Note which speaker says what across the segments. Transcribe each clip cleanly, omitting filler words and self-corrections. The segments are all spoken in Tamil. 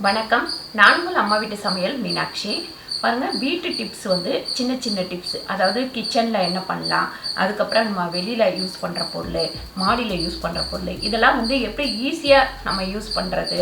Speaker 1: வணக்கம். நான் உங்கள் அம்மா வீட்டு சமையல் மீனாட்சி. பாருங்கள், வீட்டு டிப்ஸ் வந்து சின்ன சின்ன டிப்ஸ். அதாவது கிச்சனில் என்ன பண்ணலாம், அதுக்கப்புறம் நம்ம வெளியில் யூஸ் பண்ணுற பொருள், மாடியில் யூஸ் பண்ணுற பொருள், இதெல்லாம் வந்து எப்படி ஈஸியாக நம்ம யூஸ் பண்ணுறது,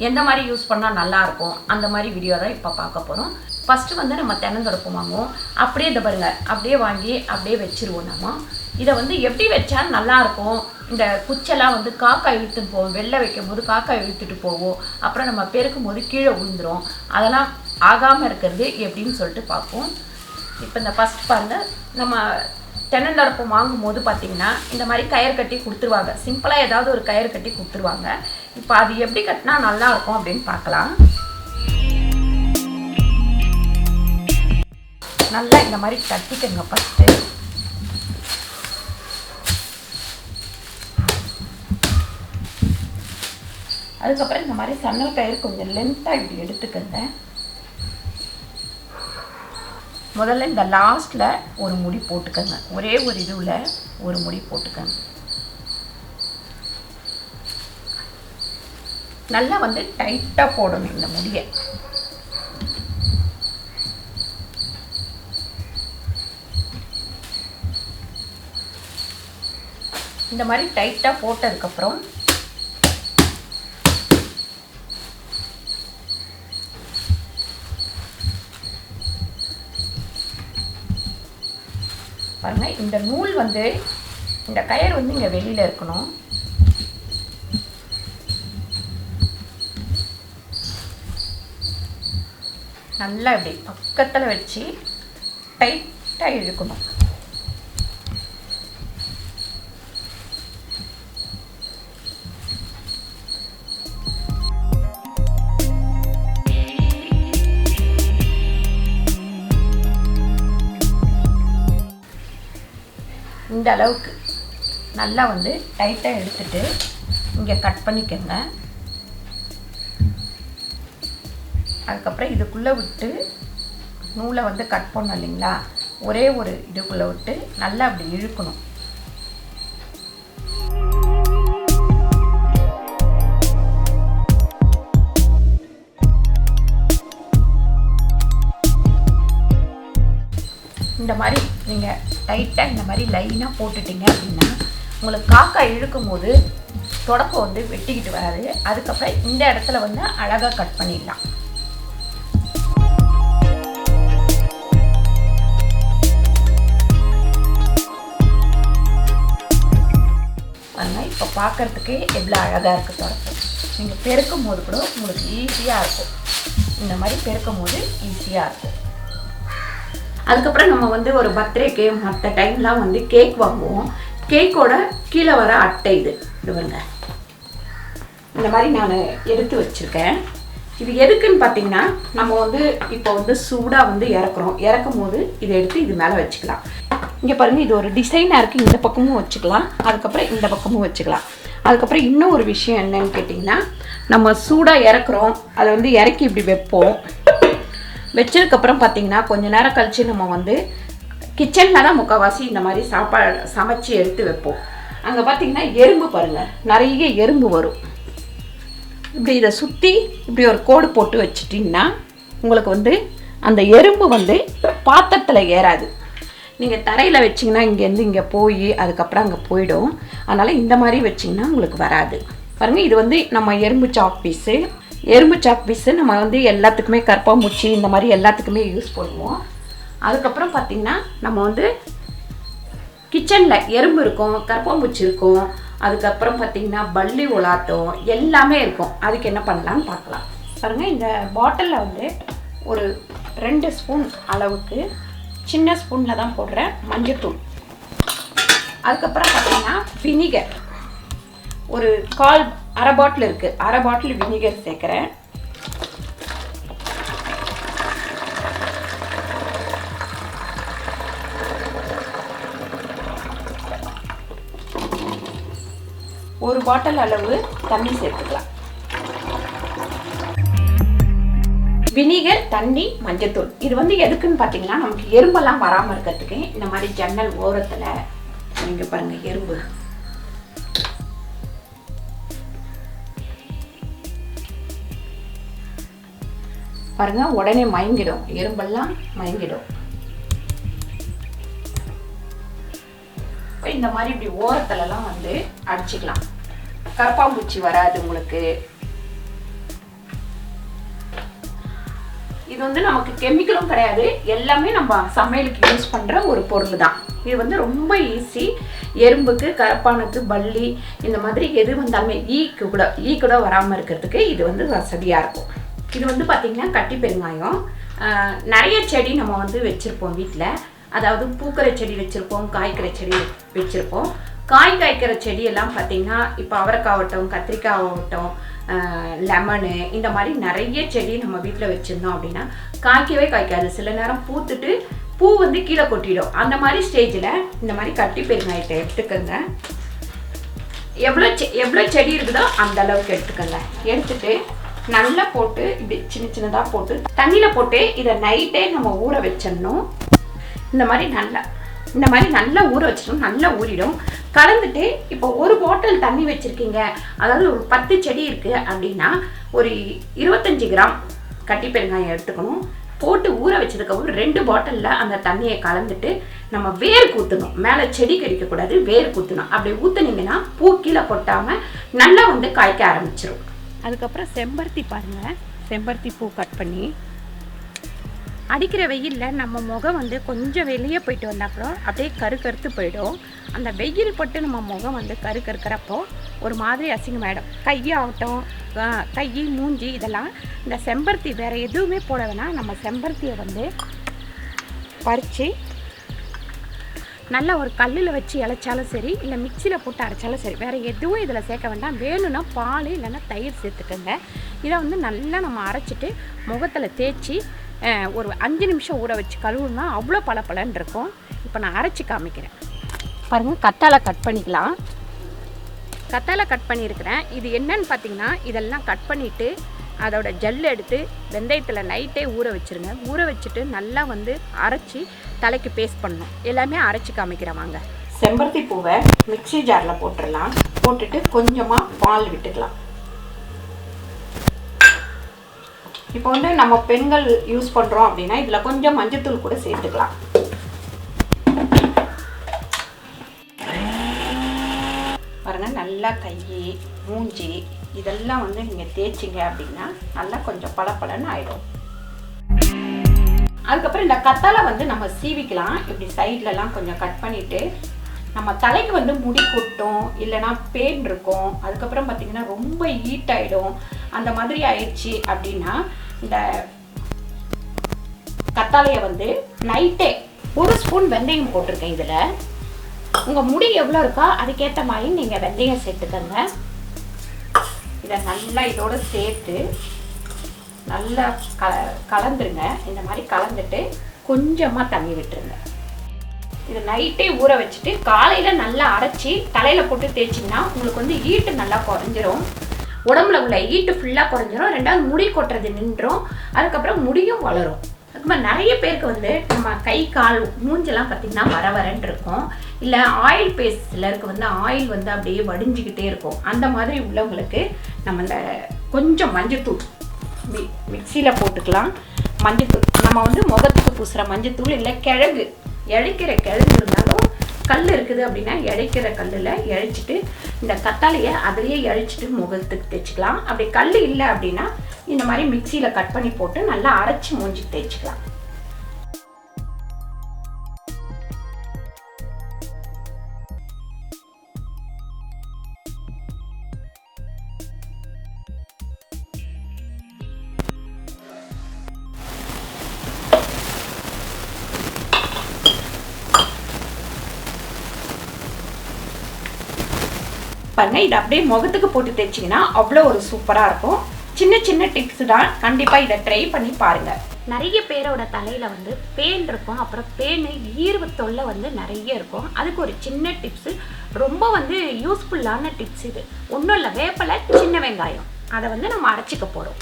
Speaker 1: எந்த மாதிரி யூஸ் பண்ணால் நல்லாயிருக்கும், அந்த மாதிரி வீடியோ தான் இப்போ பார்க்க போகிறோம். ஃபஸ்ட்டு வந்து நம்ம தென்னந்தொடப்பு வாங்குவோம். அப்படியே இதை பாருங்கள், அப்படியே வாங்கி அப்படியே வச்சுருவோம். நம்ம இதை வந்து எப்படி வச்சா நல்லாயிருக்கும், இந்த குச்செல்லாம் வந்து காக்கா இழுத்துட்டு போவோம், வெளில வைக்கும் போது காக்கா இழுத்துட்டு போவோம், அப்புறம் நம்ம பெருக்கும் போது கீழே விழுந்துடும், அதெல்லாம் ஆகாமல் இருக்கிறது எப்படின்னு சொல்லிட்டு பார்ப்போம். இப்போ இந்த ஃபஸ்ட் பாருங்கள், நம்ம தென்னந்தொடப்பு வாங்கும் போது பார்த்திங்கன்னா இந்த மாதிரி கயிறு கட்டி கொடுத்துருவாங்க. சிம்பிளாக ஏதாவது ஒரு கயிறு கட்டி கொடுத்துருவாங்க. இப்போ அது எப்படி கட்டினா நல்லாயிருக்கும் அப்படின்னு பார்க்கலாம். நல்லா இந்த மாதிரி கட்டிக்கங்க ஃபஸ்ட்டு. அதுக்கப்புறம் இந்த மாதிரி சன்னல் கயிறு கொஞ்சம் லென்த்தாக இப்படி எடுத்துக்கங்க. முதல்ல இந்த லாஸ்ட்டில் ஒரு முடி போட்டுக்கங்க. ஒரே ஒரு இதுவில் ஒரு முடி போட்டுக்கங்க. நல்லா வந்து டைட்டாக போடணும் இந்த முடியை. இந்த மாதிரி டைட்டாக போட்டதுக்கப்புறம் பாருங்கள், இந்த நூல் வந்து இந்த கயிறு வந்து இங்கே வெளியில் இருக்கணும். நல்லா இப்படி பக்கத்தில் வச்சு டைட்டாக இழுக்கணும். இந்த அளவுக்கு நல்லா வந்து டைட்டாக எடுத்துட்டு இங்கே கட் பண்ணிக்கங்க. அதுக்கப்புறம் இதுக்குள்ளே விட்டு நூலை வந்து கட் பண்ணோம் இல்லைங்களா, ஒரே ஒரு இதுக்குள்ளே விட்டு நல்லா அப்படி இழுக்கணும். இந்த மாதிரி நீங்கள் டைட்டாக இந்த மாதிரி லைனாக போட்டுட்டிங்க அப்படின்னா உங்களுக்கு காக்கா இழுக்கும் போது தொடப்பை வந்து வெட்டிக்கிட்டு வராது. அதுக்கப்புறம் இந்த இடத்துல வந்து அழகாக கட் பண்ணிடலாம். பாருங்கள், இப்போ பார்க்குறதுக்கு எவ்வளோ அழகாக இருக்குது தொடப்பு. நீங்கள் பெருக்கும் போது கூட உங்களுக்கு ஈஸியாக இருக்கும். இந்த மாதிரி பெருக்கும் போது ஈஸியாக இருக்கும். அதுக்கப்புறம் நம்ம வந்து ஒரு பர்த்டேக்கு மற்ற டைம்லாம் வந்து கேக் வாங்குவோம். கேக்கோட கீழே வர அட்டை இது பாருங்க. இந்த மாதிரி நான் எடுத்து வச்சுருக்கேன். இது எதுக்குன்னு பார்த்தீங்கன்னா, நம்ம வந்து இப்போ வந்து சூடாக வந்து இறக்கும் போது இதை எடுத்து இது மேலே வச்சுக்கலாம். இங்கே பாருங்கள், இது ஒரு டிசைனாக இருக்குது. இந்த பக்கமும் வச்சுக்கலாம், அதுக்கப்புறம் இந்த பக்கமும் வச்சுக்கலாம். அதுக்கப்புறம் இன்னும் ஒரு விஷயம் என்னன்னு கேட்டிங்கன்னா, நம்ம சூடாக இறக்குறோம், அதை வந்து இறக்கி இப்படி வைப்போம். வச்சதுக்கப்புறம் பார்த்திங்கன்னா கொஞ்சம் நேரம் கழித்து நம்ம வந்து கிச்சனில் தான் முக்கால்வாசி இந்த மாதிரி சாப்பாடு சமைச்சி எடுத்து வைப்போம். அங்கே பார்த்திங்கன்னா எறும்பு பாருங்கள், நிறைய எறும்பு வரும். இப்படி இதை சுற்றி இப்படி ஒரு கோடு போட்டு வச்சிட்டிங்கன்னா உங்களுக்கு வந்து அந்த எறும்பு வந்து பாத்திரத்தில் ஏறாது. நீங்கள் தரையில் வச்சிங்கன்னா இங்கேருந்து இங்கே போய் அதுக்கப்புறம் அங்கே போயிடும். அதனால் இந்த மாதிரி வச்சிங்கன்னா உங்களுக்கு வராது. பாருங்கள், இது வந்து நம்ம எறும்பு சாக் பீஸு நம்ம வந்து எல்லாத்துக்குமே கற்பாம்பூச்சி இந்த மாதிரி எல்லாத்துக்குமே யூஸ் பண்ணுவோம். அதுக்கப்புறம் பார்த்திங்கன்னா நம்ம வந்து கிச்சனில் எறும்பு இருக்கும், கற்பாம்பூச்சி இருக்கும், அதுக்கப்புறம் பார்த்திங்கன்னா பல்லி உலாட்டம் எல்லாமே இருக்கும். அதுக்கு என்ன பண்ணலான்னு பார்க்கலாம். பாருங்கள், இந்த பாட்டிலில் வந்து ஒரு 2 ஸ்பூன் அளவுக்கு, சின்ன ஸ்பூனில் தான் போடுறேன், மஞ்சள்தூள். அதுக்கப்புறம் பார்த்திங்கன்னா வினிகர் ஒரு அரை பாட்டில் இருக்குது, அரை பாட்டில் வினிகர் சேர்க்குறேன். ஒரு பாட்டில் அளவு தண்ணி சேர்த்துக்கலாம். வினிகர், தண்ணி, மஞ்சத்தூள். இது வந்து எதுக்குன்னு பார்த்தீங்கன்னா, நமக்கு எறும்பெல்லாம் வராமல் இருக்கிறதுக்கு. இந்த மாதிரி ஜன்னல் ஓரத்தில் நீங்கள் பாருங்கள் எறும்பு பாருங்கள் உடனே மயங்கிடும், எறும்பெல்லாம் மயங்கிடும். இந்த மாதிரி இப்படி ஓரத்துலலாம் வந்து அடிச்சுக்கலாம், கரப்பாம்பூச்சி வராது உங்களுக்கு. இது வந்து நமக்கு கெமிக்கலும் கிடையாது, எல்லாமே நம்ம சமையலுக்கு யூஸ் பண்ணுற ஒரு பொருள் தான். இது வந்து ரொம்ப ஈஸி. எறும்புக்கு, கரப்பானுக்கு, பல்லி இந்த மாதிரி எது வந்தாலுமே ஈ கூட வராமல் இருக்கிறதுக்கு இது வந்து வசதியாக இருக்கும். இது வந்து பார்த்திங்கன்னா கட்டி பெருங்காயம். நிறைய செடி நம்ம வந்து வச்சுருப்போம் வீட்டில். அதாவது பூக்கிற செடி வச்சுருப்போம், காய்க்கிற செடி வச்சுருப்போம். காய் காய்க்கிற செடியெல்லாம் பார்த்திங்கன்னா இப்போ அவரைக்காவட்டும், கத்திரிக்காயாகட்டும், லெமனு இந்த மாதிரி நிறைய செடி நம்ம வீட்டில் வச்சுருந்தோம் அப்படின்னா காய்க்கவே காய்க்காது. சில நேரம் பூத்துட்டு பூ வந்து கீழே கொட்டிடும். அந்த மாதிரி ஸ்டேஜில் இந்த மாதிரி கட்டி பெருங்காயத்தை எடுத்துக்கோங்க. எவ்வளோ செடி இருக்குதோ அந்த அளவுக்கு எடுத்துக்கோங்க. எடுத்துட்டு நல்லா போட்டு இப்படி சின்ன சின்னதாக போட்டு தண்ணியில் போட்டு இதை நைட்டே நம்ம ஊற வச்சிடணும். இந்த மாதிரி நல்லா ஊற வச்சிடணும். நல்லா ஊறிடும். கலந்துட்டு இப்போ ஒரு பாட்டில் தண்ணி வச்சுருக்கீங்க, அதாவது ஒரு 10 செடி இருக்குது அப்படின்னா ஒரு 25 கிராம் கட்டி பெருங்காயம் எடுத்துக்கணும். போட்டு ஊற வச்சதுக்கப்புறம் 2 பாட்டிலில் அந்த தண்ணியை கலந்துட்டு நம்ம வேர் ஊற்றணும். மேலே செடி கடிக்கக்கூடாது, வேர் ஊற்றணும். அப்படி ஊற்றுனீங்கன்னா பூ கீழே கொட்டாமல் நல்லா வந்து காய்க்க ஆரம்பிச்சிடும். அதுக்கப்புறம் செம்பருத்தி பாருங்கள், செம்பருத்தி பூ கட் பண்ணி அடிக்கிற வெயிலில் நம்ம முகம் வந்து கொஞ்சம் வெளியே போயிட்டு வந்தாப்புறம் அப்படியே கருத்து போயிடும். அந்த வெயில் பட்டு நம்ம முகம் வந்து கருக்கிறப்போ ஒரு மாதிரி அசிங்கமாயிடும். கையாகட்டும், கை, மூஞ்சி இதெல்லாம் இந்த செம்பருத்தி வேறு எதுவுமே போட வேணாம். நம்ம செம்பருத்தியை வந்து பறித்து நல்லா ஒரு கல்லில் வச்சு இழைச்சாலும் சரி, இல்லை மிக்சியில் போட்டு அரைச்சாலும் சரி, வேறு எதுவும் இதில் சேர்க்க வேண்டாம். வேணும்னா பால் இல்லைன்னா தயிர் சேர்த்துக்கோங்க. இதை வந்து நல்லா நம்ம அரைச்சிட்டு முகத்தில் தேய்ச்சி ஒரு 5 நிமிஷம் ஊற வச்சு கழுவுனா அவ்வளோ பளபளன்னு இருக்கும். இப்போ நான் அரைச்சி காமிக்கிறேன் பாருங்கள். கத்தாழை கட் பண்ணிக்கலாம். கத்தாழை கட் பண்ணியிருக்கிறேன். இது என்னன்னு பார்த்தீங்கன்னா, இதெல்லாம் கட் பண்ணிவிட்டு அதோட ஜெல் எடுத்து வெந்தயத்தில் நைட்டே ஊற வச்சுருங்க. ஊற வச்சுட்டு நல்லா வந்து அரைச்சி தலைக்கு பேஸ்ட் பண்ணணும். எல்லாமே அரைச்சி காமிக்கிறேன் வாங்க. செம்பருத்தி பூவை மிக்ஸி ஜாரில் போட்டுடலாம். போட்டுட்டு கொஞ்சமாக பால் விட்டுக்கலாம். இப்போ வந்து நம்ம பெண்கள் யூஸ் பண்ணுறோம் அப்படின்னா இதில் கொஞ்சம் மஞ்சத்தூள் கூட சேர்த்துக்கலாம். பாருங்கள், நல்லா கை, மூஞ்சி இதெல்லாம் வந்து நீங்கள் தேய்ச்சிங்க அப்படின்னா நல்லா கொஞ்சம் பளபளன்னு ஆகிடும். அதுக்கப்புறம் இந்த கத்தாழை வந்து நம்ம சீவிக்கலாம். இப்படி சைட்லலாம் கொஞ்சம் கட் பண்ணிவிட்டு நம்ம தலைக்கு வந்து முடி கொட்டும், இல்லைனா பேன் இருக்கும். அதுக்கப்புறம் பார்த்திங்கன்னா ரொம்ப ஹீட் ஆகிடும். அந்த மாதிரி ஆயிடுச்சு அப்படின்னா இந்த கத்தாழையை வந்து நைட்டே 1 ஸ்பூன் வெந்தயம் போட்டிருக்கேன். இதில் உங்கள் முடி எவ்வளோ இருக்கோ அதுக்கேற்ற மாதிரி நீங்கள் வெந்தயம் சேர்த்துக்கோங்க. இதை நல்லா இதோடு சேர்த்து நல்லா கலந்துருங்க. இந்த மாதிரி கலந்துட்டு கொஞ்சமாக தண்ணி விட்டுருங்க. இதை நைட்டே ஊற வச்சுட்டு காலையில் நல்லா அரைச்சி தலையில் போட்டு தேய்ச்சிங்கன்னா உங்களுக்கு வந்து ஹீட்டு நல்லா குறைஞ்சிரும். உடம்புல உள்ள ஹீட்டு ஃபுல்லாக குறைஞ்சிரும். 2வது முடி கொட்டுறது நின்றும். அதுக்கப்புறம் முடியும் வளரும். அதுக்கப்புறம் நிறைய பேருக்கு வந்து நம்ம கை, கால், மூஞ்செல்லாம் பார்த்திங்கன்னா வரன்னு இருக்கும். இல்லை ஆயில் பேஸ்ட் சிலருக்கு வந்து ஆயில் வந்து அப்படியே வடிஞ்சிக்கிட்டே இருக்கும். அந்த மாதிரி உள்ளவங்களுக்கு நம்ம இந்த கொஞ்சம் மஞ்சத்தூள் மிக்சியில் போட்டுக்கலாம். மஞ்சத்தூள் நம்ம வந்து முகத்துக்கு பூசுகிற மஞ்சத்தூள், இல்லை கிழங்கு, இழைக்கிற கிழங்கு இருந்தாலும் கல் இருக்குது அப்படின்னா இழைக்கிற கல்லில் இழைச்சிட்டு இந்த கத்தாழையை அதிலேயே இழைச்சிட்டு முகத்துக்கு தேய்ச்சிக்கலாம். அப்படி கல் இல்லை அப்படின்னா இந்த மாதிரி மிக்சியில் கட் பண்ணி போட்டு நல்லா அரைச்சி மூஞ்சி தேய்ச்சிக்கலாம். பாருங்க, இது அப்படியே முகத்துக்கு போட்டு தேய்ச்சிங்கன்னா அவ்வளோ ஒரு சூப்பராக இருக்கும். சின்ன சின்ன டிப்ஸ் தான், கண்டிப்பாக இதை ட்ரை பண்ணி பாருங்கள். நிறைய பேரோட தலையில் வந்து பேன் இருக்கும். அப்புறம் பேனு ஈர்வு தொல்லை வந்து நிறைய இருக்கும். அதுக்கு ஒரு சின்ன டிப்ஸு, ரொம்ப வந்து யூஸ்ஃபுல்லான டிப்ஸ் இது. ஒன்றும் இல்லை, வேப்பலை, சின்ன வெங்காயம், அதை வந்து நம்ம அரைச்சிக்க போகிறோம்.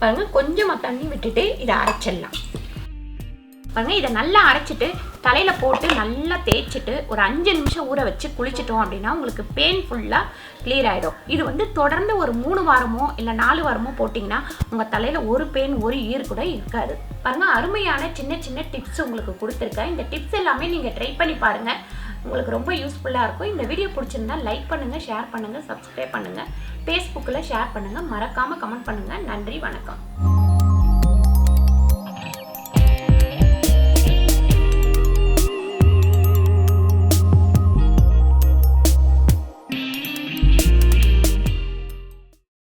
Speaker 1: பாருங்க, கொஞ்சமாக தண்ணி விட்டுட்டு இதை அரைச்சிடலாம். பாருங்கள். இதை நல்லா அரைச்சிட்டு தலையில் போட்டு நல்லா தேய்ச்சிட்டு ஒரு 5 நிமிஷம் ஊற வச்சு குளிச்சிட்டோம் அப்படின்னா உங்களுக்கு பெயின் ஃபுல்லாக கிளியர் ஆகிடும். இது வந்து தொடர்ந்து ஒரு 3 வாரமோ இல்லை 4 வாரமோ போட்டிங்கன்னா உங்கள் தலையில் ஒரு பெயின் ஒரு ஈர் கூட இருக்காது. பாருங்கள், அருமையான சின்ன சின்ன டிப்ஸ் உங்களுக்கு கொடுத்துருக்கேன். இந்த டிப்ஸ் எல்லாமே நீங்கள் ட்ரை பண்ணி பாருங்கள், உங்களுக்கு ரொம்ப யூஸ்ஃபுல்லாக இருக்கும். இந்த வீடியோ பிடிச்சிருந்தா லைக் பண்ணுங்கள், ஷேர் பண்ணுங்கள், சப்ஸ்கிரைப் பண்ணுங்கள், ஃபேஸ்புக்கில் ஷேர் பண்ணுங்கள், மறக்காமல் கமெண்ட் பண்ணுங்கள். நன்றி, வணக்கம்.